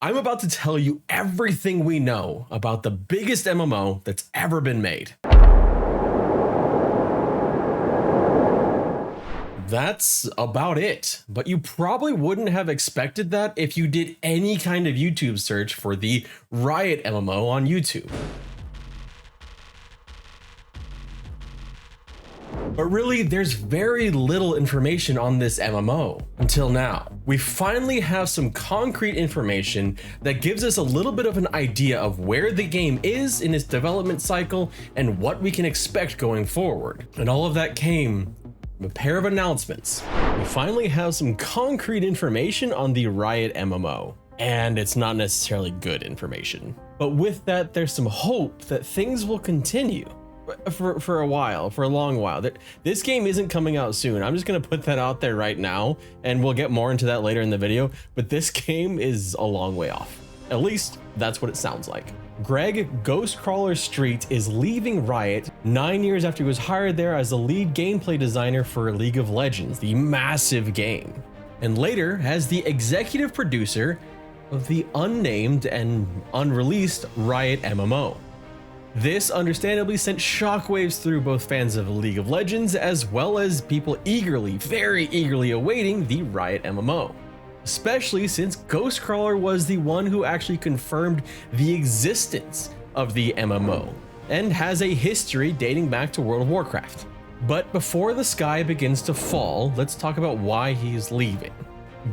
I'm about to tell you everything we know about the biggest MMO that's ever been made. That's about it, but you probably wouldn't have expected that if you did any kind of YouTube search for the Riot MMO on YouTube. But really, there's very little information on this MMO until now. We finally have some concrete information that gives us a little bit of an idea of where the game is in its development cycle and what we can expect going forward. And all of that came a pair of announcements. We finally have some concrete information on the Riot MMO, and it's not necessarily good information. But with that, there's some hope that things will continue for a while, for a long while. This game isn't coming out soon. I'm just gonna put that out there right now, and we'll get more into that later in the video, but this game is a long way off. At least that's what it sounds like. Greg Ghostcrawler Street is leaving Riot 9 years after he was hired there as the lead gameplay designer for League of Legends, the massive game, and later as the executive producer of the unnamed and unreleased Riot MMO. This understandably sent shockwaves through both fans of League of Legends as well as people very eagerly awaiting the Riot MMO. Especially since Ghostcrawler was the one who actually confirmed the existence of the MMO and has a history dating back to World of Warcraft. But before the sky begins to fall, let's talk about why he's leaving.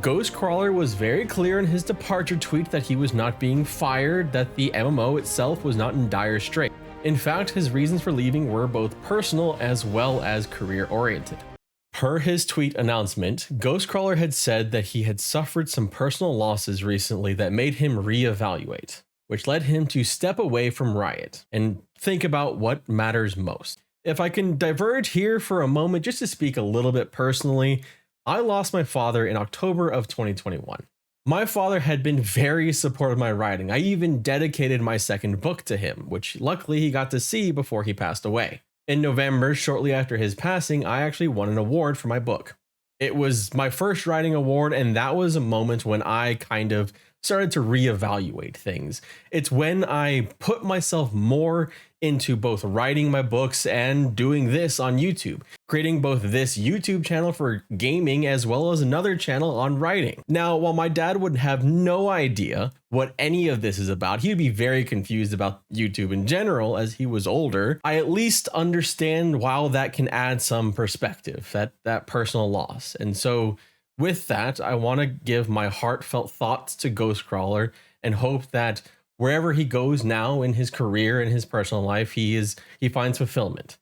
Ghostcrawler was very clear in his departure tweet that he was not being fired, that the MMO itself was not in dire strait. In fact, his reasons for leaving were both personal as well as career oriented. Per his tweet announcement, Ghostcrawler had said that he had suffered some personal losses recently that made him reevaluate, which led him to step away from Riot and think about what matters most. If I can diverge here for a moment just to speak a little bit personally, I lost my father in October of 2021. My father had been very supportive of my writing. I even dedicated my second book to him, which luckily he got to see before he passed away. In November, shortly after his passing, I actually won an award for my book. It was my first writing award, and that was a moment when I kind of started to reevaluate things. It's when I put myself more into both writing my books and doing this on YouTube, creating both this YouTube channel for gaming as well as another channel on writing. Now, while my dad would have no idea what any of this is about, he would be very confused about YouTube in general as he was older, I at least understand how that can add some perspective, that personal loss. And so with that, I want to give my heartfelt thoughts to Ghostcrawler and hope that wherever he goes now in his career and his personal life, he finds fulfillment.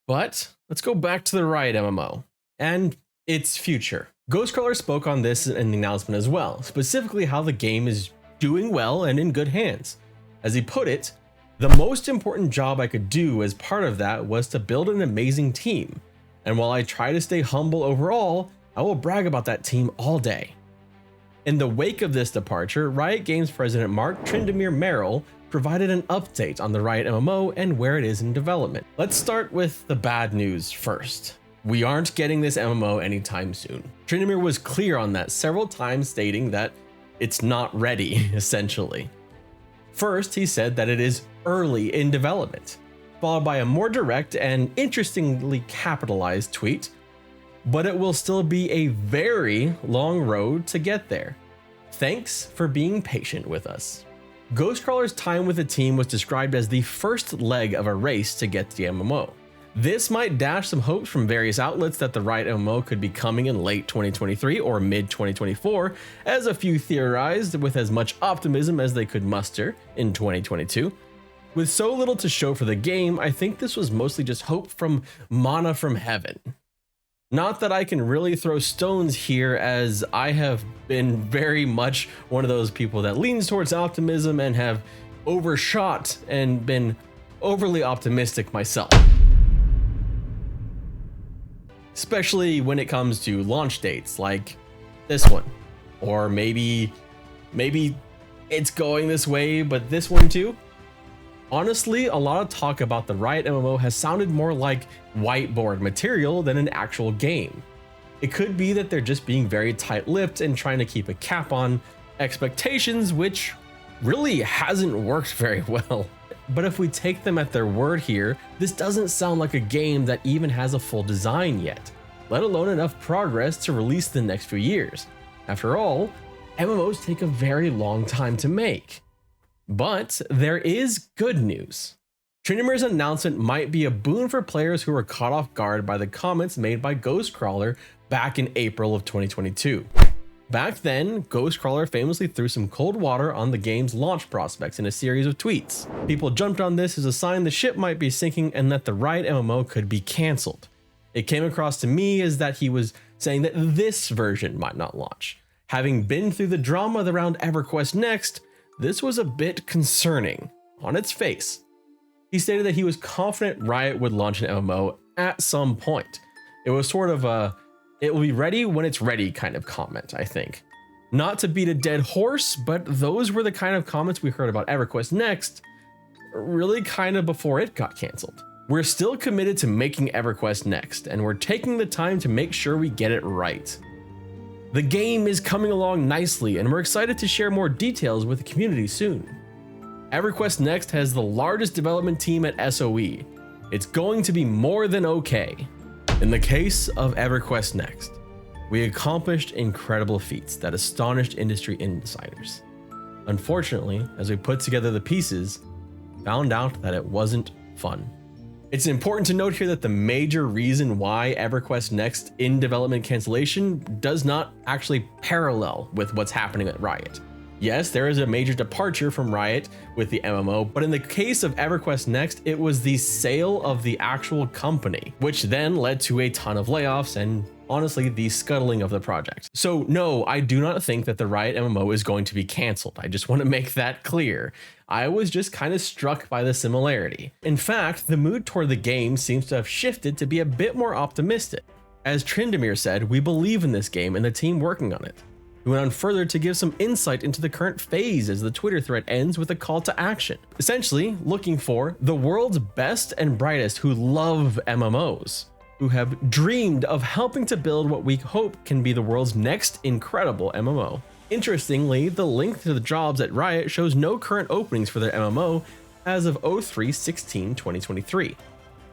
But let's go back to the Riot MMO and its future. Ghostcrawler spoke on this in the announcement as well, specifically how the game is doing well and in good hands. As he put it, the most important job I could do as part of that was to build an amazing team. And while I try to stay humble overall, I will brag about that team all day. In the wake of this departure, Riot Games president Mark Tryndamere Merrill provided an update on the Riot MMO and where it is in development. Let's start with the bad news first. We aren't getting this MMO anytime soon. Tryndamere was clear on that several times, stating that it's not ready, essentially. First, he said that it is early in development, followed by a more direct and interestingly capitalized tweet, but it will still be a very long road to get there. Thanks for being patient with us. Ghostcrawler's time with the team was described as the first leg of a race to get to the MMO. This might dash some hopes from various outlets that the Riot MMO could be coming in late 2023 or mid 2024, as a few theorized with as much optimism as they could muster in 2022. With so little to show for the game, I think this was mostly just hope from mana from heaven. Not that I can really throw stones here, as I have been very much one of those people that leans towards optimism and have overshot and been overly optimistic myself. Especially when it comes to launch dates like this one, or maybe it's going this way, but this one too. Honestly, a lot of talk about the Riot MMO has sounded more like whiteboard material than an actual game. It could be that they're just being very tight-lipped and trying to keep a cap on expectations, which really hasn't worked very well. But if we take them at their word here, this doesn't sound like a game that even has a full design yet, let alone enough progress to release the next few years. After all, MMOs take a very long time to make. But there is good news. Trinimir's announcement might be a boon for players who were caught off guard by the comments made by Ghostcrawler back in April of 2022. Back then, Ghostcrawler famously threw some cold water on the game's launch prospects in a series of tweets. People jumped on this as a sign the ship might be sinking and that the Riot MMO could be cancelled. It came across to me as that he was saying that this version might not launch. Having been through the drama around EverQuest Next, this was a bit concerning on its face. He stated that he was confident Riot would launch an MMO at some point. It was sort of a "it will be ready when it's ready" kind of comment, I think. Not to beat a dead horse, but those were the kind of comments we heard about EverQuest Next really kind of before it got cancelled. We're still committed to making EverQuest Next, and we're taking the time to make sure we get it right. The game is coming along nicely, and we're excited to share more details with the community soon. EverQuest Next has the largest development team at SOE. It's going to be more than okay. In the case of EverQuest Next, we accomplished incredible feats that astonished industry insiders. Unfortunately, as we put together the pieces, found out that it wasn't fun. It's important to note here that the major reason why EverQuest Next in development cancellation does not actually parallel with what's happening at Riot. Yes, there is a major departure from Riot with the MMO, but in the case of EverQuest Next, it was the sale of the actual company, which then led to a ton of layoffs and honestly the scuttling of the project. So no, I do not think that the Riot MMO is going to be cancelled. I just want to make that clear. I was just kind of struck by the similarity. In fact, the mood toward the game seems to have shifted to be a bit more optimistic. As Trindamir said, we believe in this game and the team working on it. He went on further to give some insight into the current phase as the Twitter thread ends with a call to action. Essentially, looking for the world's best and brightest who love MMOs, who have dreamed of helping to build what we hope can be the world's next incredible MMO. Interestingly, the link to the jobs at Riot shows no current openings for their MMO as of 03/16/2023,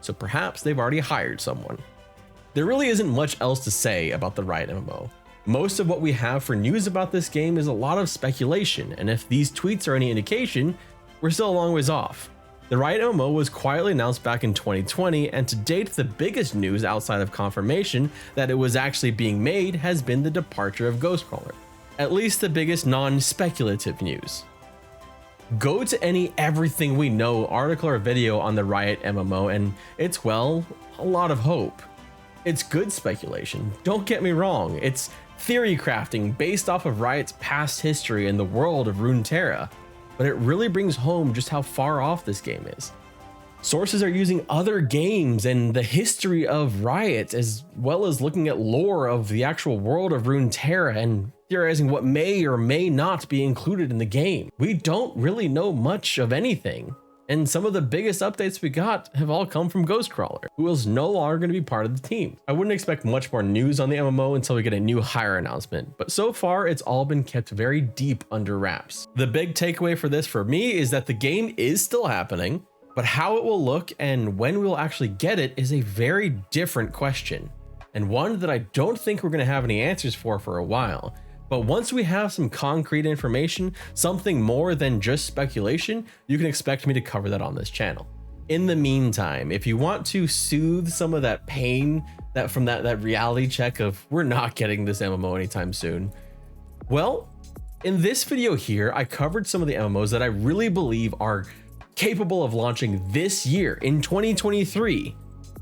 so perhaps they've already hired someone. There really isn't much else to say about the Riot MMO. Most of what we have for news about this game is a lot of speculation, and if these tweets are any indication, we're still a long ways off. The Riot MMO was quietly announced back in 2020, and to date the biggest news outside of confirmation that it was actually being made has been the departure of Ghostcrawler. At least the biggest non-speculative news. Go to any everything we know article or video on the Riot MMO and it's, well, a lot of hope. It's good speculation, don't get me wrong, it's theory crafting based off of Riot's past history in the world of Runeterra, but it really brings home just how far off this game is. Sources are using other games and the history of Riot, as well as looking at lore of the actual world of Runeterra and theorizing what may or may not be included in the game. We don't really know much of anything, and some of the biggest updates we got have all come from Ghostcrawler, who is no longer going to be part of the team. I wouldn't expect much more news on the MMO until we get a new hire announcement, but so far it's all been kept very deep under wraps. The big takeaway for this for me is that the game is still happening, but how it will look and when we'll actually get it is a very different question, and one that I don't think we're going to have any answers for a while. But once we have some concrete information, something more than just speculation, you can expect me to cover that on this channel. In the meantime, if you want to soothe some of that pain that from that reality check of we're not getting this MMO anytime soon, well, in this video here, I covered some of the MMOs that I really believe are capable of launching this year in 2023.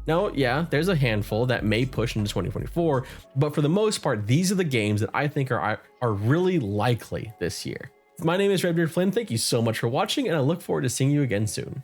Now, yeah, there's a handful that may push into 2024, but for the most part, these are the games that I think are really likely this year. My name is Redbeard Flynn. Thank you so much for watching, and I look forward to seeing you again soon.